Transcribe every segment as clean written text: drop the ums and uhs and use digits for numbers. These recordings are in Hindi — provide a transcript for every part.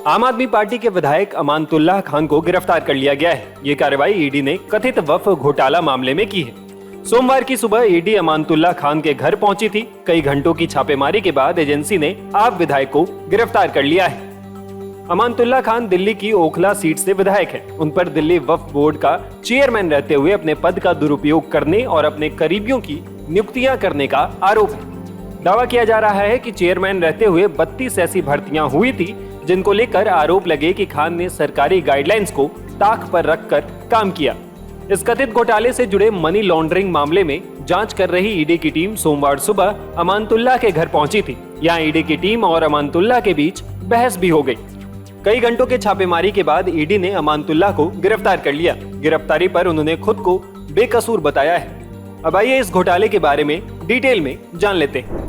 आम आदमी पार्टी के विधायक अमानतुल्लाह खान को गिरफ्तार कर लिया गया है। ये कार्रवाई ईडी ने कथित वक्फ घोटाला मामले में की है। सोमवार की सुबह ईडी अमानतुल्लाह खान के घर पहुंची थी। कई घंटों की छापेमारी के बाद एजेंसी ने आप विधायक को गिरफ्तार कर लिया है। अमानतुल्लाह खान दिल्ली की ओखला सीट से विधायक है। उन पर दिल्ली वक्फ बोर्ड का चेयरमैन रहते हुए अपने पद का दुरुपयोग करने और अपने करीबियों की नियुक्तियां करने का आरोप है। दावा किया जा रहा है कि चेयरमैन रहते हुए 32 ऐसी भर्तियां हुई थी जिनको लेकर आरोप लगे कि खान ने सरकारी गाइडलाइंस को ताक पर रखकर काम किया। इस कथित घोटाले से जुड़े मनी लॉन्ड्रिंग मामले में जांच कर रही ईडी की टीम सोमवार सुबह अमानतुल्लाह के घर पहुंची थी। यहां ईडी की टीम और अमानतुल्लाह के बीच बहस भी हो गई। कई घंटों के छापेमारी के बाद ईडी ने अमानतुल्लाह को गिरफ्तार कर लिया। गिरफ्तारी पर उन्होंने खुद को बेकसूर बताया है। अब आइए इस घोटाले के बारे में डिटेल में जान लेते हैं।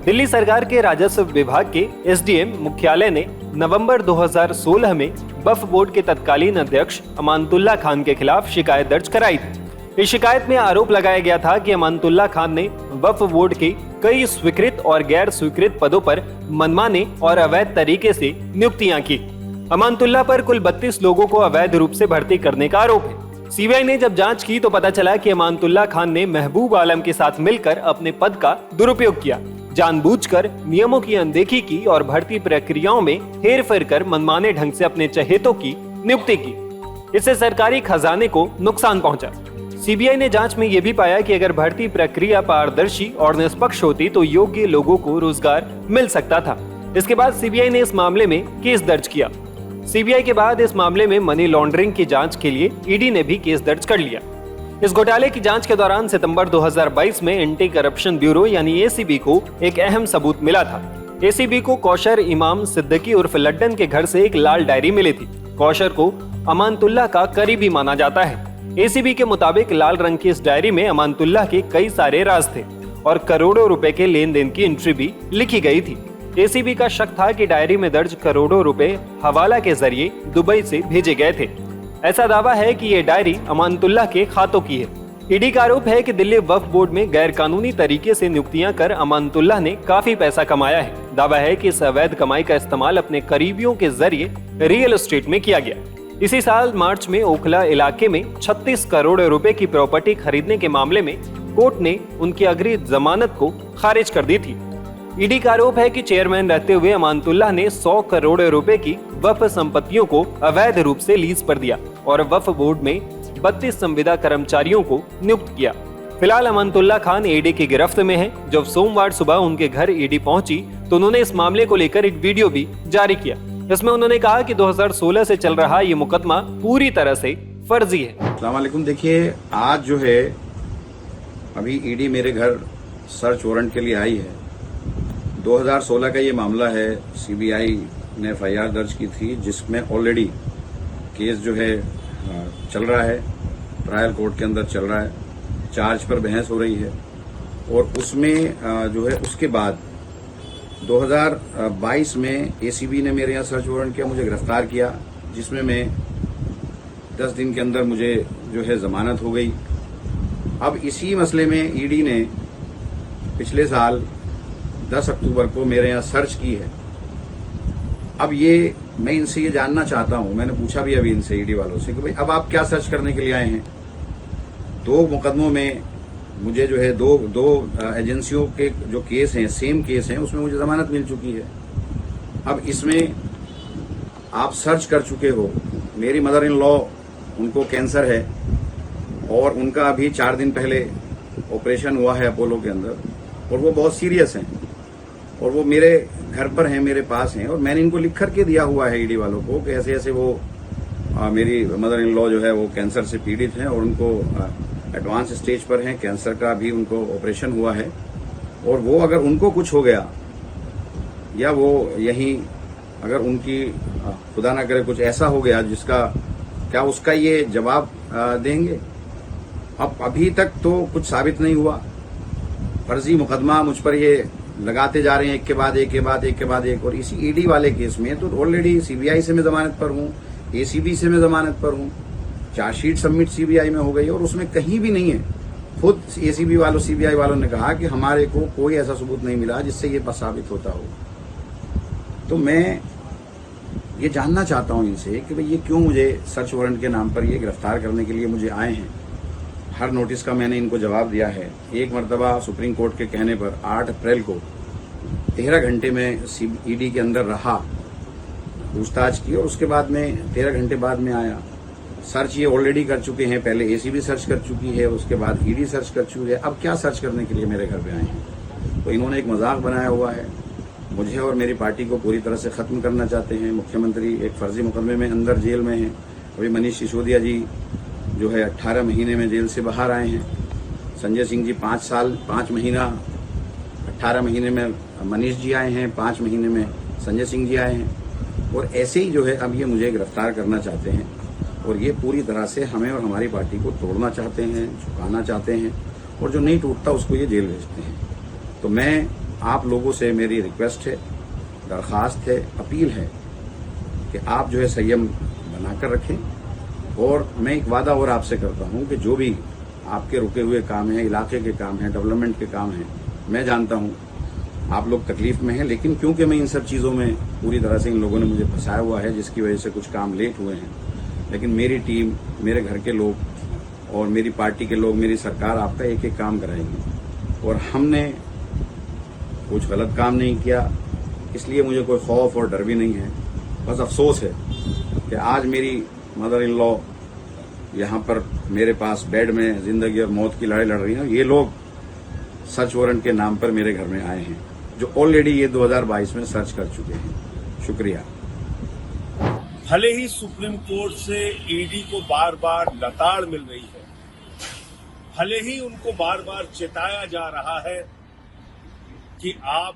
दिल्ली सरकार के राजस्व विभाग के एसडीएम मुख्यालय ने नवंबर 2016 में वक्फ बोर्ड के तत्कालीन अध्यक्ष अमानतुल्लाह खान के खिलाफ शिकायत दर्ज कराई थी। इस शिकायत में आरोप लगाया गया था कि अमानतुल्लाह खान ने वक्फ बोर्ड के कई स्वीकृत और गैर स्वीकृत पदों पर मनमाने और अवैध तरीके से नियुक्तियां की। अमानतुल्लाह पर कुल 32 लोगों को अवैध रूप से भर्ती करने का आरोप है। सीबीआई ने जब जांच की तो पता चला कि अमानतुल्लाह खान ने महबूब आलम के साथ मिलकर अपने पद का दुरुपयोग किया, जानबूझकर नियमों की अनदेखी की और भर्ती प्रक्रियाओं में हेरफेर कर मनमाने ढंग से अपने चहेतों की नियुक्ति की। इससे सरकारी खजाने को नुकसान पहुंचा। सीबीआई ने जांच में यह भी पाया कि अगर भर्ती प्रक्रिया पारदर्शी और निष्पक्ष होती तो योग्य लोगों को रोजगार मिल सकता था। इसके बाद सीबीआई ने इस मामले में केस दर्ज किया। सीबीआई के बाद इस मामले में मनी लॉन्ड्रिंग की जांच के लिए ईडी ने भी केस दर्ज कर लिया। इस घोटाले की जांच के दौरान सितंबर 2022 में एंटी करप्शन ब्यूरो यानी एसीबी को एक अहम सबूत मिला था। एसीबी को कौशर इमाम सिद्दीकी उर्फ लड्डन के घर से एक लाल डायरी मिली थी। कौशर को अमानतुल्लाह का करीबी माना जाता है। एसीबी के मुताबिक लाल रंग की इस डायरी में अमानतुल्लाह के कई सारे राज थे और करोड़ों रुपए के लेन देन की एंट्री भी लिखी गई थी। एसीबी का शक था कि डायरी में दर्ज करोड़ों रुपए हवाला के जरिए दुबई से भेजे गए थे। ऐसा दावा है कि ये डायरी अमानतुल्लाह के खातों की है। ईडी का आरोप है कि दिल्ली वक्फ बोर्ड में गैर कानूनी तरीके से नियुक्तियां कर अमानतुल्लाह ने काफी पैसा कमाया है। दावा है कि इस अवैध कमाई का इस्तेमाल अपने करीबियों के जरिए रियल एस्टेट में किया गया। इसी साल मार्च में ओखला इलाके में 36 करोड़ रुपए की प्रॉपर्टी खरीदने के मामले में कोर्ट ने उनकी अग्रिम जमानत को खारिज कर दी थी। ईडी का आरोप है कि चेयरमैन रहते हुए अमानतुल्लाह ने 100 करोड़ रुपए की वक्फ संपत्तियों को अवैध रूप से लीज पर दिया और वक्फ बोर्ड में 32 संविदा कर्मचारियों को नियुक्त किया। फिलहाल अमानतुल्लाह खान ईडी की गिरफ्त में है। जब सोमवार सुबह उनके घर ईडी पहुंची तो उन्होंने इस मामले को लेकर एक वीडियो भी जारी किया। इसमें उन्होंने कहा कि 2016 से चल रहा ये मुकदमा पूरी तरह से फर्जी है। अस्सलाम वालेकुम। देखिए, आज जो है अभी ईडी मेरे घर सर्च वारंट के लिए आई है। 2016 का ये मामला है। सीबीआई ने एफआईआर दर्ज की थी जिसमें ऑलरेडी केस जो है चल रहा है, ट्रायल कोर्ट के अंदर चल रहा है, चार्ज पर बहस हो रही है और उसमें जो है उसके बाद 2022 में एसीबी ने मेरे यहाँ सर्च वारंट किया, मुझे गिरफ्तार किया, जिसमें मैं 10 दिन के अंदर मुझे जो है जमानत हो गई। अब इसी मसले में ईडी ने पिछले साल 10 अक्टूबर को मेरे यहाँ सर्च की है। अब ये मैं इनसे ये जानना चाहता हूं, मैंने पूछा भी अभी इनसे ईडी वालों से कि भाई अब आप क्या सर्च करने के लिए आए हैं। 2 मुकदमों में मुझे जो है दो एजेंसियों के जो केस हैं, सेम केस हैं, उसमें मुझे जमानत मिल चुकी है। अब इसमें आप सर्च कर चुके हो। मेरी मदर इन लॉ, उनको कैंसर है और उनका अभी 4 दिन पहले ऑपरेशन हुआ है अपोलो के अंदर और वो बहुत सीरियस हैं और वो मेरे घर पर हैं, मेरे पास हैं और मैंने इनको लिख करके दिया हुआ है ईडी वालों को कि ऐसे ऐसे वो मेरी मदर इन लॉ जो है वो कैंसर से पीड़ित हैं और उनको एडवांस स्टेज पर हैं, कैंसर का भी उनको ऑपरेशन हुआ है और वो अगर उनको कुछ हो गया या वो यहीं अगर उनकी खुदा ना करे कुछ ऐसा हो गया जिसका क्या उसका ये जवाब देंगे। अब अभी तक तो कुछ साबित नहीं हुआ। फर्जी मुकदमा मुझ पर ये लगाते जा रहे हैं, एक के बाद एक के बाद एक के बाद एक। और इसी ईडी वाले केस में तो ऑलरेडी सीबीआई से मैं जमानत पर हूं, एसीबी से मैं जमानत पर हूं, चार्जशीट सबमिट सीबीआई में हो गई और उसमें कहीं भी नहीं है खुद एसीबी वालों, सीबीआई वालों ने कहा कि हमारे को कोई ऐसा सबूत नहीं मिला जिससे ये साबित होता हो। तो मैं ये जानना चाहता हूं इनसे कि भाई ये क्यों मुझे सर्च वारंट के नाम पर ये गिरफ्तार करने के लिए मुझे आए हैं। हर नोटिस का मैंने इनको जवाब दिया है। एक मरतबा सुप्रीम कोर्ट के कहने पर 8 अप्रैल को 13 घंटे में ईडी के अंदर रहा, पूछताछ की, और उसके बाद में 13 घंटे बाद में आया। सर्च ये ऑलरेडी कर चुके हैं, पहले एसीबी सर्च कर चुकी है, उसके बाद ईडी सर्च कर चुकी है। अब क्या सर्च करने के लिए मेरे घर पे आए हैं? तो इन्होंने एक मजाक बनाया हुआ है। मुझे और मेरी पार्टी को पूरी तरह से खत्म करना चाहते हैं। मुख्यमंत्री एक फर्जी मुकदमे में अंदर जेल में हैं। अभी मनीष सिसोदिया जी जो है 18 महीने में जेल से बाहर आए हैं। संजय सिंह जी 5 साल 5 महीना 18 महीने में मनीष जी आए हैं, 5 महीने में संजय सिंह जी आए हैं। और ऐसे ही जो है अब ये मुझे गिरफ्तार करना चाहते हैं और ये पूरी तरह से हमें और हमारी पार्टी को तोड़ना चाहते हैं, झुकाना चाहते हैं, और जो नहीं टूटता उसको ये जेल भेजते हैं। तो मैं आप लोगों से मेरी रिक्वेस्ट है, दरखास्त है, अपील है कि आप जो है संयम बनाकर रखें। और मैं एक वादा और आपसे करता हूं कि जो भी आपके रुके हुए काम हैं, इलाके के काम हैं, डेवलपमेंट के काम हैं, मैं जानता हूं आप लोग तकलीफ में हैं, लेकिन क्योंकि मैं इन सब चीज़ों में पूरी तरह से इन लोगों ने मुझे फंसाया हुआ है, जिसकी वजह से कुछ काम लेट हुए हैं, लेकिन मेरी टीम, मेरे घर के लोग और मेरी पार्टी के लोग, मेरी सरकार आपका एक एक काम कराएंगे। और हमने कुछ गलत काम नहीं किया, इसलिए मुझे कोई खौफ और डर भी नहीं है। बस अफसोस है कि आज मेरी मदर इन लॉ यहाँ पर मेरे पास बेड में जिंदगी और मौत की लड़ाई लड़ रही हैं। ये लोग सर्च वारंट के नाम पर मेरे घर में आए हैं, जो ऑलरेडी ये 2022 में सर्च कर चुके हैं। शुक्रिया। भले ही सुप्रीम कोर्ट से ईडी को बार बार लताड़ मिल रही है, भले ही उनको बार बार चेताया जा रहा है कि आप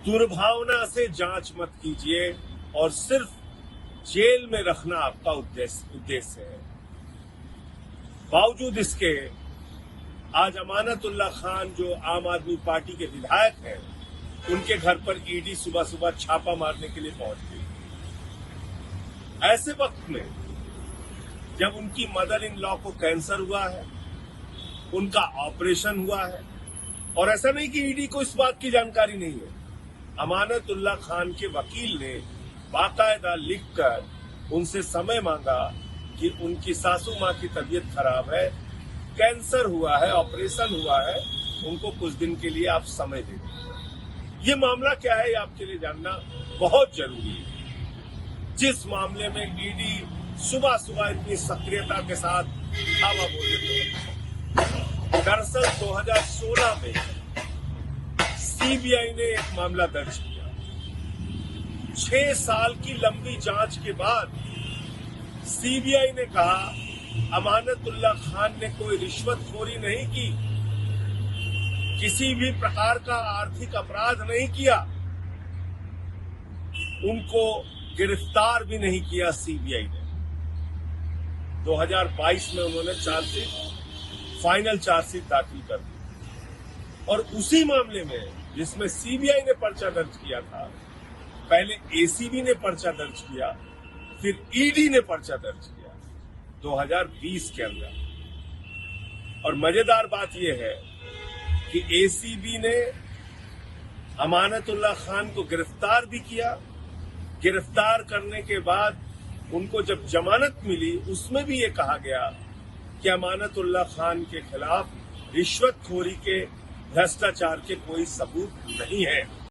दुर्भावना से जांच मत कीजिए और सिर्फ जेल में रखना आपका उद्देश्य है, बावजूद इसके आज अमानतुल्लाह खान जो आम आदमी पार्टी के विधायक हैं, उनके घर पर ईडी सुबह सुबह छापा मारने के लिए पहुंच गई। ऐसे वक्त में जब उनकी मदर इन लॉ को कैंसर हुआ है, उनका ऑपरेशन हुआ है, और ऐसा नहीं कि ईडी को इस बात की जानकारी नहीं है, अमानतुल्लाह खान के वकील ने बाकायदा लिखकर उनसे समय मांगा कि उनकी सासू मां की तबीयत खराब है, कैंसर हुआ है, ऑपरेशन हुआ है, उनको कुछ दिन के लिए आप समय दे दें। ये मामला क्या है, ये आपके लिए जानना बहुत जरूरी है। जिस मामले में ईडी सुबह सुबह इतनी सक्रियता के साथ धावा बोल रही है, दरअसल 2016 में सीबीआई ने एक मामला दर्ज किया। 6 साल की लंबी जांच के बाद सीबीआई ने कहा अमानतुल्लाह खान ने कोई रिश्वतखोरी नहीं की, किसी भी प्रकार का आर्थिक अपराध नहीं किया, उनको गिरफ्तार भी नहीं किया सीबीआई ने। 2022 में उन्होंने फाइनल चार्जशीट दाखिल कर दी, और उसी मामले में जिसमें सीबीआई ने पर्चा दर्ज किया था, पहले एसीबी ने पर्चा दर्ज किया, फिर ईडी ने पर्चा दर्ज किया 2020 के अंदर। और मजेदार बात यह है कि एसीबी ने अमानतुल्लाह खान को गिरफ्तार भी किया। गिरफ्तार करने के बाद उनको जब जमानत मिली, उसमें भी ये कहा गया कि अमानतुल्लाह खान के खिलाफ रिश्वतखोरी के, भ्रष्टाचार के कोई सबूत नहीं है।